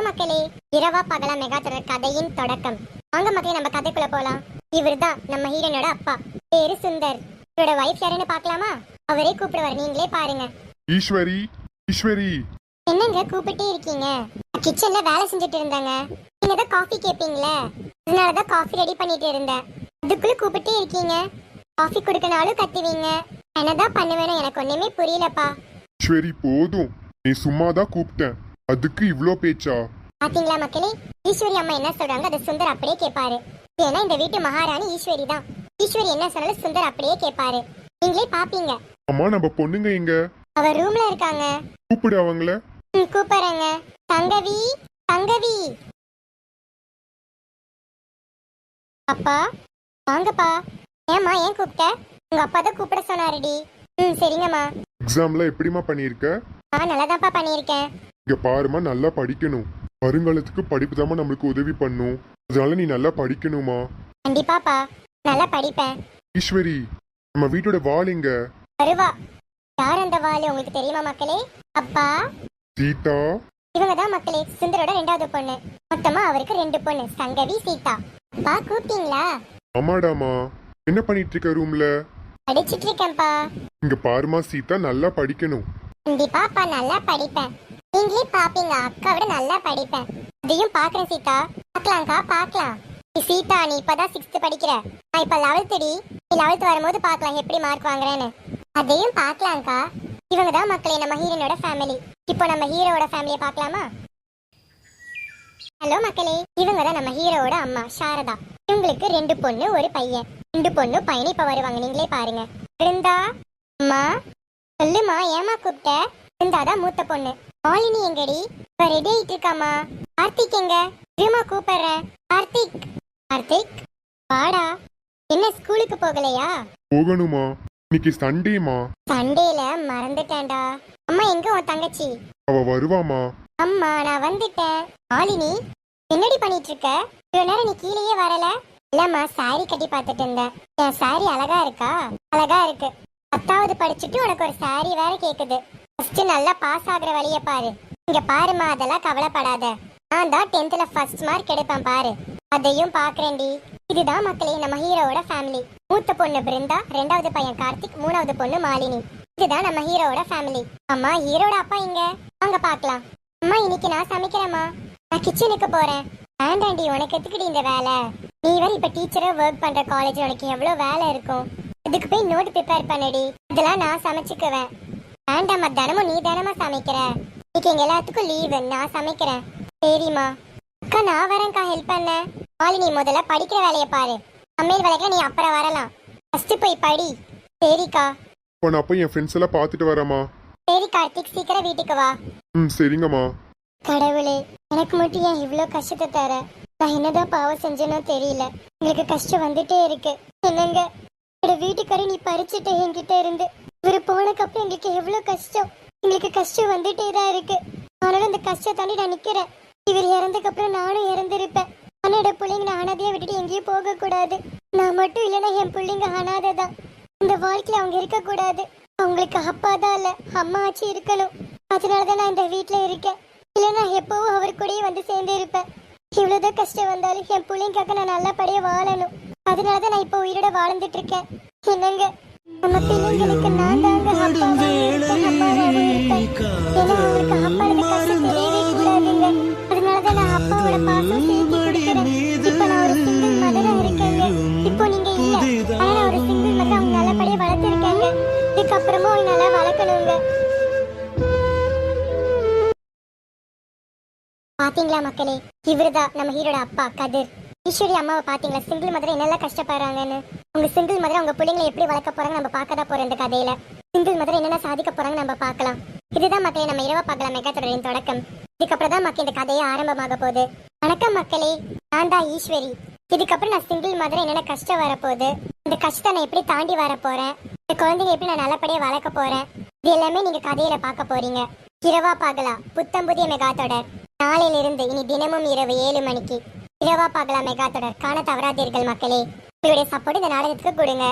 மக்களே, இரவா பகலா மெகா தொடர் கதையின் தொடக்கம். வாங்க மக்களே, நம்ம கதைக்குள்ள போலாம். இவர்தான் நம்ம ஹீரோனோட அப்பா, பேரு சுந்தர். இவரோட வைஃப் யாருன்னு பார்க்கலாமா? அவரே கூப்பிடுவார், நீங்களே பாருங்க. ஈஸ்வரி, ஈஸ்வரி. என்னங்க கூப்பிட்டே இருக்கீங்க? கிச்சன்ல வேலை செஞ்சுட்டு இருந்தாங்க. நீங்க தான் காஃபி கேப்பீங்களே, அதனாலதான் காஃபி ரெடி பண்ணிட்டு இருந்தேன். அதுக்குள்ள கூப்பிட்டே இருக்கீங்க. காஃபி குடுக்கனாலும் கத்துவீங்க. என்னதான் பண்ணுவேன்னு எனக்கு ஒண்ணுமே புரியலப்பா. ஈஸ்வரி போதும், நீ சும்மாதான் கூப்பிட்டேன், அதுக்கு இவ்ளோ பேச்சா? பாத்தீங்களா மக்களே, ஈஸ்வரி அம்மா என்ன சொல்றாங்க அதை சுந்தர் அப்படியே கேட்பாரு. ஏன்னா இந்த வீட்டு மகாராணி ஈஸ்வரி தான். ஈஸ்வரி என்ன சொன்னாலும் சுந்தர் அப்படியே கேட்பாரு. நீங்களே பாப்பீங்க. அம்மா, நம்ம பொண்ணுங்க எங்க? அவ ரூம்ல இருக்காங்க. கூப்பிடு அவங்கள. கூப்பிடுறேங்க. தங்கவி, தங்கவி. அப்பா, வாங்கப்பா. ஏம்மா ஏன் கூப்பிட்ட? உங்க அப்பா தான் கூப்பிட சொன்னாருடி. சரிங்கம்மா. எக்ஸாம்ல எப்படிமா பண்ணிருக்க? நல்லாதான்ப்பா பண்ணியிருக்கேன். இங்க பாருமா, நல்லா படிக்கணும். வருங்காலத்துக்கு படிப்பு தாமா நம்மளுக்கு உதவி பண்ணும். அதனால நீ நல்லா படிக்கணுமா? கண்டிப்பாப்பா, நல்லா படிப்பேன். ஈஸ்வரி, நம்ம வீட்டோட வால் எங்க? வருவா. யார் அந்த வாள் உங்களுக்கு தெரியுமா மக்களே? அப்பா, சீதா. இவங்க தான் மக்களே சுந்தரோட 2வது பொண்ணு. மொத்தமா அவருக்கு 2 பொண்ணு, சங்கவி, சீதா. அப்பா கூப்பிட்டீங்களா? ஆமாடாமா. என்ன பண்ணிட்டு இருக்க ரூம்ல? படிச்சிட்டு இருக்கேன்ப்பா. இங்க பாருமா சீதா, நல்லா படிக்கணும். கண்டிப்பாப்பா நல்லா படிப்பேன். நீங்களே பாப்பீங்க, அக்காவோட நல்லா படிப்பேன். அதையும் பாக்குறேன் சீதா. பாக்கலாம்க்கா, பாக்கலாம். சீதா, நீ இப்பதான் 6th படிக்கிற. நான் இப்ப 11th டி. நீ 11th வரும்போது பாக்கலாம் எப்படி மார்க் வாங்குறேன்னு. அதையும் பாக்கலாம்க்கா. இவங்க தான் மக்களே நம்ம ஹீரோனோட ஃபேமிலி. இப்போ நம்ம ஹீரோவோட ஃபேமிலியை பார்க்கலாமா? ஹலோ மக்களே, இவங்க தான் நம்ம ஹீரோவோட அம்மா சாரதா. இவங்களுக்கு 2 பொண்ணு 1 பையன். 2 பொண்ணு பையன் இப்ப வருவாங்க, நீங்களே பாருங்க. இருந்தா அம்மா, சொல்லுமா, ஏமா கூப்பிட்ட? இருந்தாதான் மூத்த பொண்ணு. மாலினி எங்கடி? இப்ப ரெடி ஆயிட்டு இருக்காமா. கார்த்திக் எங்க? இருமா கூப்பிடுறேன். கார்த்திக், கார்த்திக் வாடா. என்ன ஸ்கூலுக்கு போகலையா? போகணுமா, இன்னைக்கு சண்டேமா. சண்டேல மறந்துட்டேன்டா. அம்மா எங்க உன் தங்கச்சி? அவ வருவாமா. அம்மா நான் வந்துட்டேன். மாலினி, என்னடி பண்ணிட்டு இருக்க? இவ்வளவு நேரம் நீ கீழேயே வரல. இல்லம்மா, சாரி கட்டி பார்த்துட்டு இருந்தேன். என் சாரி அழகா இருக்கா? அழகா இருக்கு. 10வது படிச்சுட்டு உனக்கு ஒரு சாரி வேற கேக்குது. ஃபர்ஸ்ட் நல்லா பாஸ் ஆகுற வழிய பாரு. இங்க பாருமா, அதெல்லாம் கவலைப்படாத. நான் தான் 10th ஃபர்ஸ்ட் மார்க் எடுப்பேன் பாரு. அதையும் பாக்குறேன்டி. இதுதான் மக்களே நம்ம ஹீரோவோட ஃபேமிலி. மூத்த பொண்ணு பிருந்தா, 2வது பையன் கார்த்திக், 3வது பொண்ணு மாலினி. இதுதான் நம்ம ஹீரோவோட ஃபேமிலி. அம்மா, ஹீரோட அப்பா இங்க வாங்க பாக்கலாம். அம்மா, இன்னைக்கு நான் சமைக்கிறேம்மா. நான் கிச்சனுக்கு போறேன். வேண்டாண்டி, உனக்கு எதுக்குடி இந்த வேலை? நீ வேற இப்ப டீச்சரா ஒர்க் பண்ற காலேஜ், உனக்கு எவ்வளவு வேலை இருக்கும். இதுக்கு போய் நோட் ப்ரிப்பேர் பண்ணடி. இதெல்லாம் நான் சமைச்சுக்குவேன். வேண்டாம்மா, தினமும் நீ தானமா சமைக்கிற. இன்னைக்கு எங்க எல்லாத்துக்கும் லீவு, நான் சமைக்கிறேன். சரிம்மா. அக்கா, நான் வரேன்க்கா ஹெல்ப் பண்ண. மாலினி, முதல்ல படிக்கிற வேலையை பாரு. சமையல் வேலைக்கு நீ அப்புறம் வரலாம். ஃபர்ஸ்ட் போய் படி. சரிக்கா. நான் போய் என் ஃப்ரெண்ட்ஸ் எல்லாம் பார்த்துட்டு வரேம்மா. சரி கார்த்திக், சீக்கிரம் வீட்டுக்கு வா. சரிங்கம்மா. கடவுளே, எனக்கு மட்டும் ஏன் இவ்வளோ கஷ்டத்தை தர? நான் என்னதான் பாவம் செஞ்சேனோ தெரியல. உங்களுக்கு கஷ்டம் வந்துட்டே இருக்கு. என்னங்க, என்னோட வீட்டுக்காரி நீ பறிச்சுட்ட என்கிட்ட இருந்து. இவரு போனக்கப்புறம் எங்களுக்கு எவ்வளோ கஷ்டம். எங்களுக்கு கஷ்டம் வந்துட்டே தான் இருக்கு. ஆனாலும் இந்த கஷ்டம் தாண்டி நான் நிக்கிறேன். இவர் இறந்ததுக்கு அப்புறம் நானும் இறந்துருப்பேன். ஆனா என்னோட பிள்ளைங்க நான் அனாதையா விட்டுட்டு எங்கேயும் போக கூடாது. நான் மட்டும் இல்லைன்னா என் பிள்ளைங்க அனாதை தான். இந்த வாழ்க்கையில அவங்க இருக்க கூடாது. அவங்களுக்கு அப்பா தான் இல்ல, அம்மா ஆச்சு இருக்கணும். அதனாலதான் நான் இந்த வீட்டுல இருக்கேன். இல்லைன்னா எப்பவும் அவர் கூடயே வந்து சேர்ந்து இருப்பேன். இவ்வளவுதான் கஷ்டம் வந்தாலும் என் பிள்ளைங்காக நான் நல்லபடியா வாழணும். அதனாலதான் நான் இப்போ உயிரோட வாழ்ந்துட்டு இருக்கேன். என்னங்க, நம்ம பிள்ளைங்களுக்கு நான் தாங்க அப்பாவாவும் இருப்பேன், அம்மாவாவும் இருப்பேன். ஏன்னா அவங்களுக்கு அப்பாவோட கஷ்டம் தெரியவே கூடாதுங்க. அதனாலதான் நான் அப்பாவோட பாசம் சேர்த்து கொடுக்கிறேன். இப்ப நான் ஒரு சிங்கிள் மதரா இருக்கேங்க. இப்போ நீங்க இல்ல, ஆனா நான் ஒரு சிங்கிள் மதர். அவங்க நல்லபடியா வளர்த்துருக்காங்க. இதுக்கப்புறமா அவங்க நல்லா வளர்க்கணுங்க. பாத்தீங்களா மக்களே, இவருதான் நம்ம ஹீரோட அப்பா கதிர். ஈஸ்வரி அம்மாவை பாத்தீங்களா, சிங்கிள் மதர் என்னெல்லாம் கஷ்டப்படுறாங்கன்னு. உங்க சிங்கிள் மதர் அவங்க பிள்ளைங்களை எப்படி வளர்க்க போறாங்க நம்ம பார்க்கதான் போறோம். இந்த கதையில சிங்கிள் மதர் என்னென்ன சாதிக்க போறாங்க நம்ம பார்க்கலாம். இதுதான் மக்களே நம்ம இரவா பார்க்கலாம் மெகா தொடரின் தொடக்கம். இதுக்கப்புறம் தான் மக்கள் இந்த கதையை ஆரம்பமாக போகுது. வணக்கம் மக்களே, நான் தான் ஈஸ்வரி. இதுக்கப்புறம் நான் சிங்கிள் மதர் என்னென்ன கஷ்டம் வரப்போகுது, இந்த கஷ்டத்தை நான் எப்படி தாண்டி வர போறேன், இந்த குழந்தைங்க எப்படி நான் நல்லபடியா வளர்க்க போறேன், இது எல்லாமே நீங்க கதையில பார்க்க போறீங்க. இரவா பகலா புத்தம் புதிய மெகா தொடர் நாளையிலிருந்து இனி தினமும் இரவு 7 மணிக்கு இரவா பகலா மெகா தொடர் காண தவறாதீர்கள் மக்களே. உங்களுடைய சப்போர்ட் இந்த நாடகத்துக்கு கொடுங்க.